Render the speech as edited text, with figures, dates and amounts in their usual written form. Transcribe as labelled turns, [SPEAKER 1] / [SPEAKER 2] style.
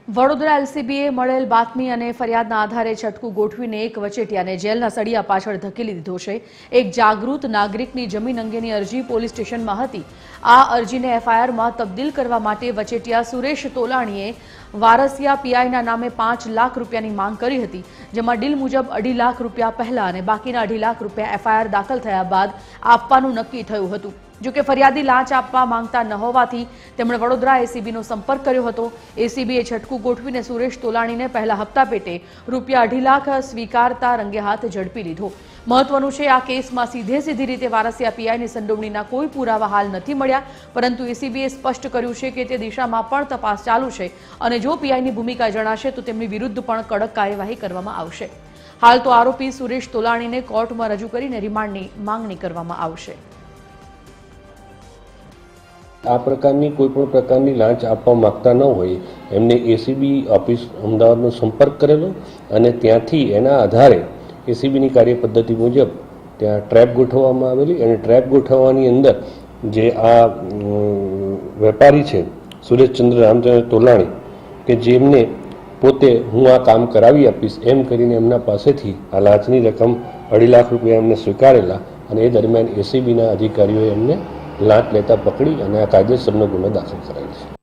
[SPEAKER 1] વડોદરા એલસીબીએ મળેલ બાતમી અને ફરિયાદના આધારે છટકું ગોઠવીને એક વચેટિયાને જેલના સળિયા પાછળ ધકેલી દીધો છે। એક જાગૃત નાગરિકની જમીન અંગેની અરજી પોલીસ સ્ટેશનમાં હતી। આ અરજીને એફઆઈઆરમાં તબદીલ કરવા માટે વચેટિયા સુરેશ તોલાણીએ વારસિયા પીઆઈના નામે 5 લાખ રૂપિયાની માંગ કરી હતી, જેમાં ડીલ મુજબ 2.5 લાખ રૂપિયા પહેલા અને બાકીના 2.5 લાખ રૂપિયા એફઆઈઆર દાખલ થયા બાદ આપવાનું નક્કી થયું હતું। જો કે ફરિયાદી લાંચ આપવા માંગતા ન હોવાથી તેમણે વડોદરા એસીબીનો સંપર્ક કર્યો હતો। એસીબીએ છટકું ગોઠવીને સુરેશ તોલાણીને પહેલા હપ્તા પેટે રૂપિયા 2.5 લાખ સ્વીકારતા રંગે હાથ ઝડપી લીધો। મહત્વનું છે, આ કેસમાં સીધી રીતે વારસિયા પીઆઈની સંડોવણીના કોઈ પુરાવા હાલ નથી મળ્યા, પરંતુ એસીબીએ સ્પષ્ટ કર્યું છે કે તે દિશામાં પણ તપાસ ચાલુ છે અને જો પીઆઈની ભૂમિકા જણાશે તો તેમની વિરુદ્ધ પણ કડક કાર્યવાહી કરવામાં આવશે। હાલ તો આરોપી સુરેશ તોલાણીને કોર્ટમાં રજૂ કરીને રિમાન્ડની માંગણી કરવામાં આવશે।
[SPEAKER 2] આ પ્રકારની કોઈપણ પ્રકારની લાંચ આપવા માંગતા ન હોય એમને એસીબી ઓફિસ અમદાવાદનો સંપર્ક કરેલો અને ત્યાંથી એના આધારે એસીબીની કાર્યપદ્ધતિ મુજબ ત્યાં ટ્રેપ ગોઠવવામાં આવેલી અને ટ્રેપ ગોઠવવાની અંદર જે આ વેપારી છે સુરેશચંદ્ર રામચંદ્ર તોલાણી કે જેમને પોતે હું આ કામ કરાવી આપીશ એમ કરીને એમના પાસેથી આ લાંચની રકમ 2.5 લાખ રૂપિયા એમને સ્વીકારેલા અને એ દરમિયાન એસીબીના અધિકારીઓએ એમને લાંચ લેતા પકડી અને આ કાયદેસરનો ગુનો દાખલ કરાયો છે।